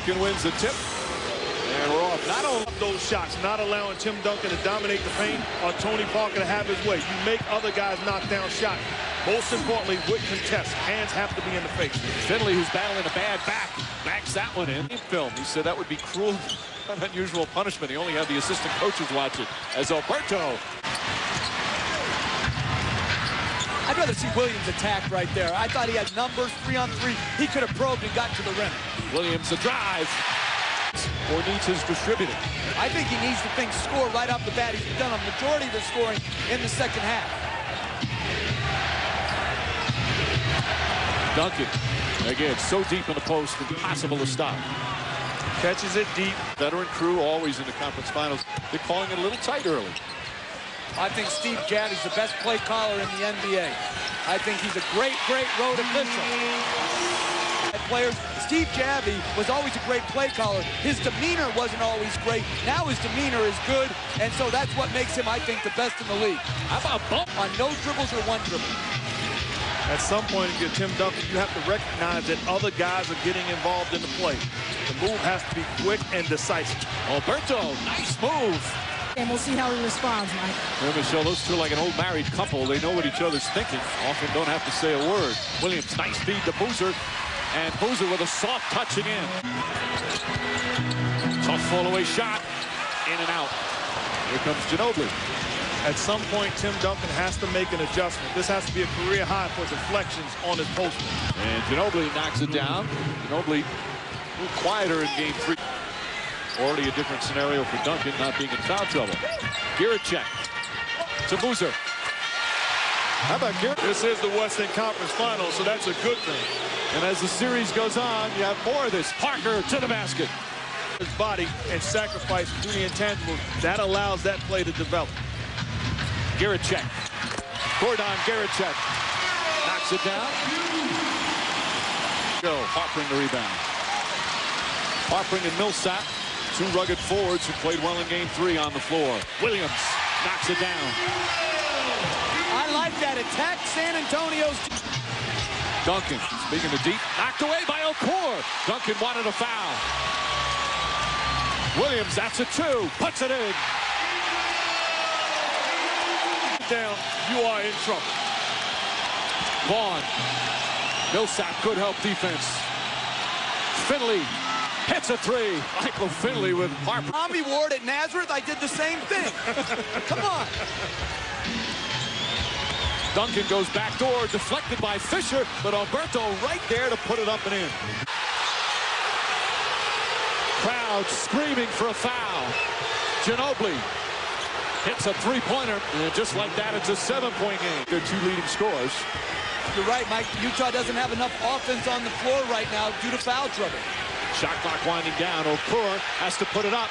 Duncan wins the tip. And we're off. Not only those shots, not allowing Tim Duncan to dominate the paint or Tony Parker to have his way. You make other guys knock down shots. Most importantly, with contest, hands have to be in the face. Finley, who's battling a bad back, backs that one in. Film. He said that would be cruel, an unusual punishment. He only had the assistant coaches watch it as Alberto. I'd rather see Williams attack right there. I thought he had numbers, 3-on-3. He could have probed and got to the rim. Williams, a drive. Or needs his distributing. I think he needs to score right off the bat. He's done a majority of his scoring in the second half. Duncan, again, so deep in the post, impossible to stop. Catches it deep. Veteran crew always in the conference finals. They're calling it a little tight early. I think Steve Gadd's the best play caller in the NBA. I think he's a great, great road official. Players, Steve Javy was always a great play caller. His demeanor wasn't always great. Now his demeanor is good, and so that's what makes him, I think, the best in the league. How about bump on no dribbles or one dribble? At some point, if you're Tim Duncan, you have to recognize that other guys are getting involved in the play. The move has to be quick and decisive. Alberto, nice move. And we'll see how he responds, Mike. Well, Michelle, those two are like an old married couple. They know what each other's thinking. Often don't have to say a word. Williams, nice feed to Boozer. And Boozer with a soft touch again. Tough fall-away shot. In and out. Here comes Ginobili. At some point, Tim Duncan has to make an adjustment. This has to be a career high for deflections on his poster. And Ginobili knocks it down. Ginobili a little quieter in game 3. Already a different scenario for Duncan, not being in foul trouble. Giricek to Boozer. How about Giricek? This is the Western Conference Finals, so that's a good thing. And as the series goes on, you have more of this. Parker to the basket. His body and sacrifice to the intangibles, that allows that play to develop. Giricek. Gordon Giricek knocks it down. Go. Harpring the rebound. Harpring and Millsap, two rugged forwards who played well in game 3 on the floor. Williams knocks it down. I like that attack. San Antonio's. Duncan, speaking of deep, knocked away by Okor. Duncan wanted a foul. Williams, that's a 2, puts it in. Down, you are in trouble. Vaughn. Millsap could help defense. Finley hits a 3. Michael Finley with Harper. Tommy Ward at Nazareth, I did the same thing. Come on. Duncan goes back door, deflected by Fisher, but Alberto right there to put it up and in. Crowd screaming for a foul. Ginobili hits a 3-pointer, and just like that, it's a 7-point game. They're 2 leading scorers. You're right, Mike. Utah doesn't have enough offense on the floor right now due to foul trouble. Shot clock winding down. Okor has to put it up.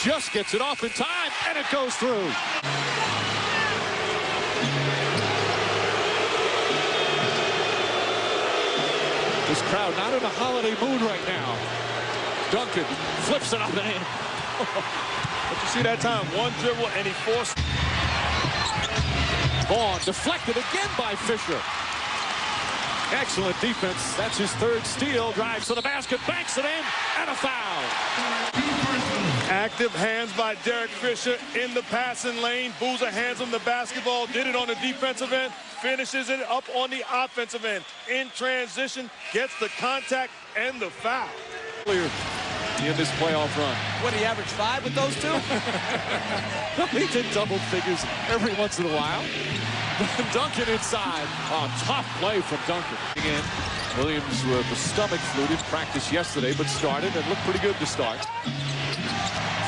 Just gets it off in time, and it goes through. This crowd not in a holiday mood right now. Duncan flips it up and in. But you see that time, one dribble, and he forced. Vaughn deflected again by Fisher. Excellent defense. That's his 3rd steal. Drives to the basket, banks it in, and a foul. Active hands by Derek Fisher in the passing lane. Boozer hands him the basketball, did it on the defensive end, finishes it up on the offensive end. In transition, gets the contact and the foul. Clear in this playoff run. What, he averaged 5 with those 2? He did double figures every once in a while. Duncan inside. Oh, tough play from Duncan. Again, Williams with the stomach flu, didn't practice yesterday, but started and looked pretty good to start.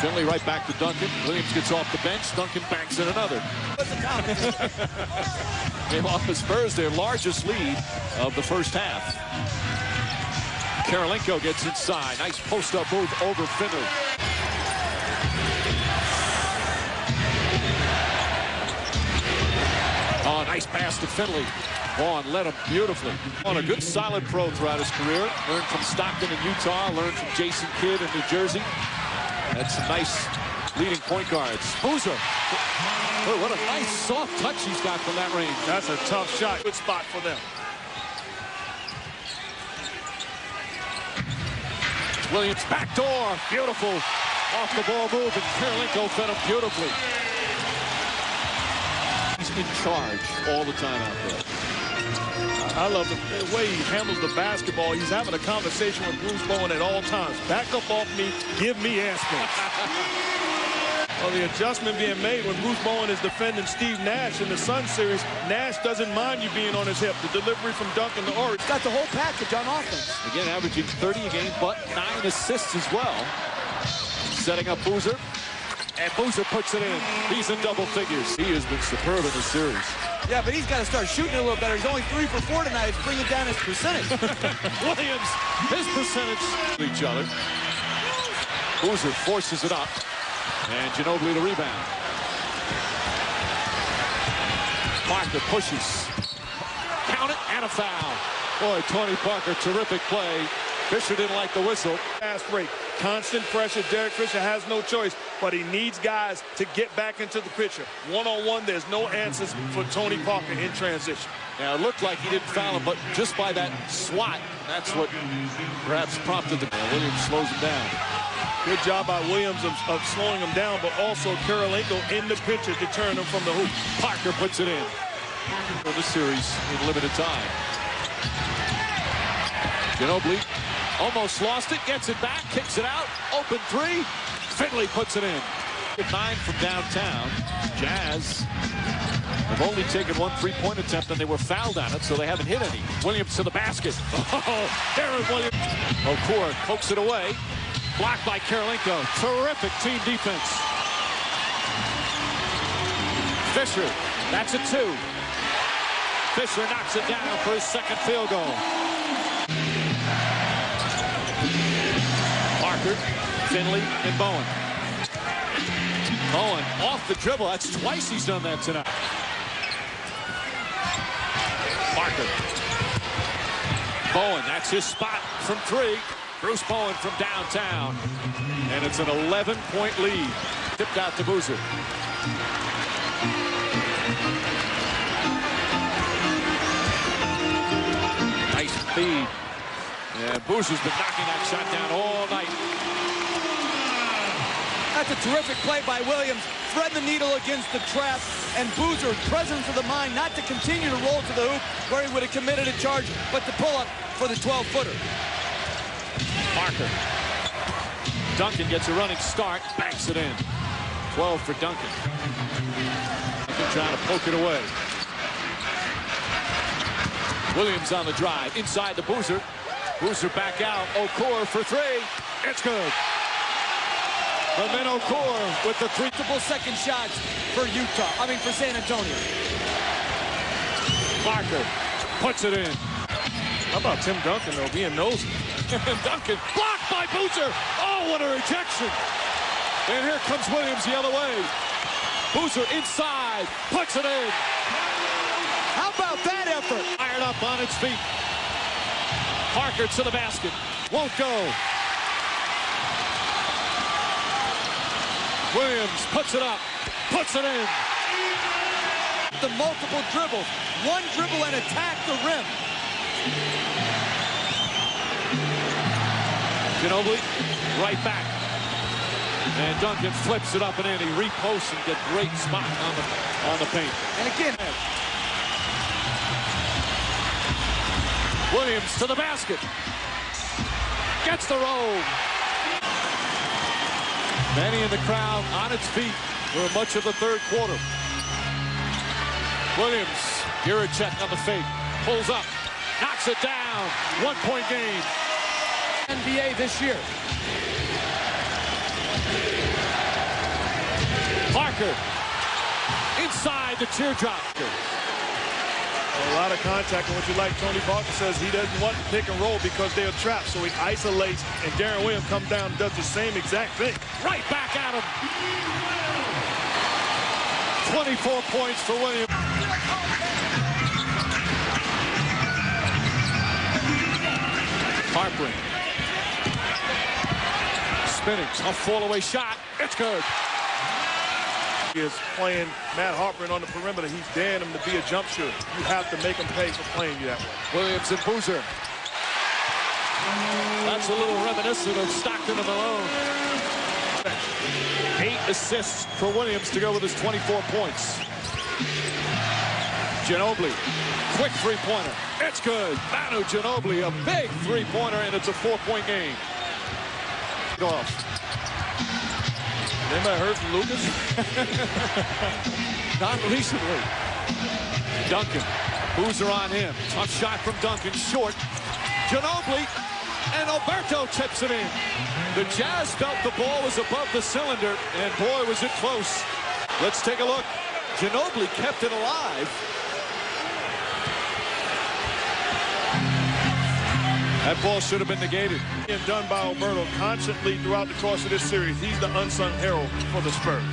Finley right back to Duncan. Williams gets off the bench. Duncan banks in another. Came off the Spurs, their largest lead of the first half. Karolinko gets inside. Nice post-up move over Finley. Oh, nice pass to Finley. Vaughn led him beautifully. On a good solid pro throughout his career. Learned from Stockton in Utah. Learned from Jason Kidd in New Jersey. That's some nice leading point guards. Boozer. Oh, what a nice soft touch he's got from that range. That's a tough shot. Good spot for them. Williams backdoor. Beautiful. Off the ball move, and Karolinko fed him beautifully. He's in charge all the time out there. I love the way he handles the basketball. He's having a conversation with Bruce Bowen at all times. Back up off me, give me airspace. Well, the adjustment being made when Bruce Bowen is defending Steve Nash in the Sun series. Nash doesn't mind you being on his hip. The delivery from Duncan to Ori. He's got the whole package on offense. Again, averaging 30 a game, but 9 assists as well. Setting up Boozer, and Boozer puts it in. He's in double figures. He has been superb in this series. Yeah, but he's got to start shooting a little better. He's only 3 for 4 tonight. He's bringing down his percentage. Williams, his percentage. Each other. Boozer forces it up, and Ginobili the rebound. Parker pushes. Count it, and a foul. Boy, Tony Parker, terrific play. Fisher didn't like the whistle. Fast break, constant pressure. Derek Fisher has no choice, but he needs guys to get back into the picture. One-on-one, there's no answers for Tony Parker in transition. Now, it looked like he didn't foul him, but just by that swat, that's what perhaps prompted the... Williams slows him down. Good job by Williams of slowing him down, but also Karolinko in the picture to turn him from the hoop. Parker puts it in. For the series in limited time. Ginobili almost lost it, gets it back, kicks it out, open 3. Finley puts it in. 9 from downtown. Jazz have only taken 1 3-point attempt, and they were fouled on it, so they haven't hit any. Williams to the basket. Oh, Darren Williams. Okur pokes it away. Blocked by Karolinko. Terrific team defense. Fisher, that's a 2. Fisher knocks it down for his second field goal. Parker, Finley, and Bowen. Bowen off the dribble. That's twice he's done that tonight. Parker. Bowen, that's his spot from 3. Bruce Bowen from downtown. And it's an 11-point lead. Tipped out to Boozer. Nice feed. Yeah, Boozer's been knocking that shot down all night. That's a terrific play by Williams. Thread the needle against the trap. And Boozer, presence of the mind not to continue to roll to the hoop where he would have committed a charge, but to pull up for the 12-footer. Parker. Duncan gets a running start, banks it in. 12 for Duncan. Duncan trying to poke it away. Williams on the drive, inside the Boozer. Boozer back out, Okur for 3. It's good. And then Okur with the 3. Multiple second shots for for San Antonio. Parker puts it in. How about Tim Duncan, though, being nosy? Duncan blocked by Boozer. Oh, what a rejection. And here comes Williams the other way. Boozer inside, puts it in. How about that effort? Fired up on its feet. Parker to the basket. Won't go. Williams puts it up. Puts it in. The multiple dribbles. One dribble and attack the rim. Ginobili right back. And Duncan flips it up and in. He reposts and gets great spot on the paint. And again, Williams to the basket. Gets the roll. Many in the crowd on its feet for much of the third quarter. Williams, Jiricek on the fake. Pulls up. Knocks it down. 1-point game. NBA this year. Parker. Inside the teardrop. A lot of contact, and what you like, Tony Parker says he doesn't want to pick and roll because they're trapped, so he isolates, and Darren Williams comes down and does the same exact thing. Right back at him. 24 points for Williams. Harpering. Spinning, tough fall-away shot. It's good. He is playing Matt Harpering on the perimeter. He's daring him to be a jump shooter. You have to make him pay for playing you that way. Williams and Boozer. That's a little reminiscent of Stockton and Malone. 8 assists for Williams to go with his 24 points. Ginobili, quick three-pointer. It's good. Manu Ginobili, a big three-pointer, and it's a 4-point game. Off. Anybody heard from Lucas? Not recently. Duncan, Boozer on him. Tough shot from Duncan, short. Ginobili, and Alberto tips it in. The Jazz felt the ball was above the cylinder, and boy, was it close. Let's take a look. Ginobili kept it alive. That ball should have been negated. And done by Alberto constantly throughout the course of this series. He's the unsung hero for the Spurs.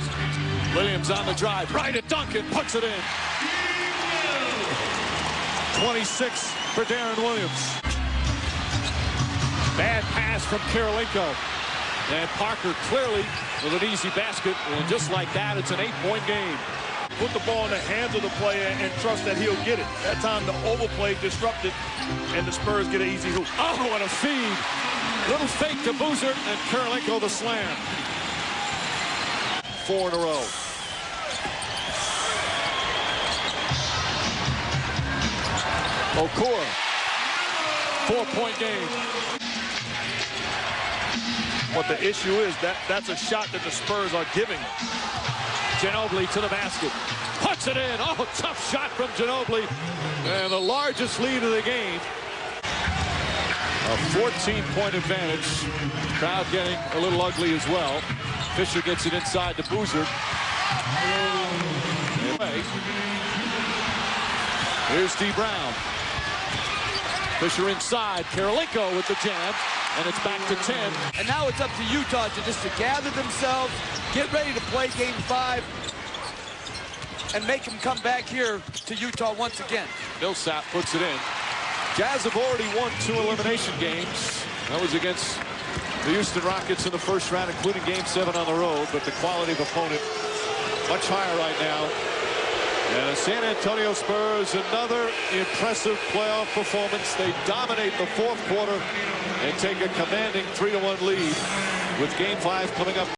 Williams on the drive, right at Duncan, puts it in. 26 for Darren Williams. Bad pass from Karolinko. And Parker clearly with an easy basket. And just like that, it's an 8-point game. Put the ball in the hands of the player and trust that he'll get it. That time the overplay disrupted, and the Spurs get an easy hoop. Oh, and a feed. Little fake to Boozer, and Karolinko the slam. 4 in a row. Okora, 4-point game. What the issue is, that's a shot that the Spurs are giving. Ginobili to the basket. Puts it in. Oh, tough shot from Ginobili. And the largest lead of the game. A 14-point advantage. Crowd getting a little ugly as well. Fisher gets it inside to Boozer. Here's D. Brown. Fisher inside. Karolinko with the jam. And it's back to 10. And now it's up to Utah to gather themselves, get ready to play Game 5, and make them come back here to Utah once again. Millsap puts it in. Jazz have already won 2 elimination games. That was against the Houston Rockets in the first round, including Game 7 on the road. But the quality of opponent much higher right now. And the San Antonio Spurs, another impressive playoff performance. They dominate the fourth quarter and take a commanding 3-1 lead with Game 5 coming up.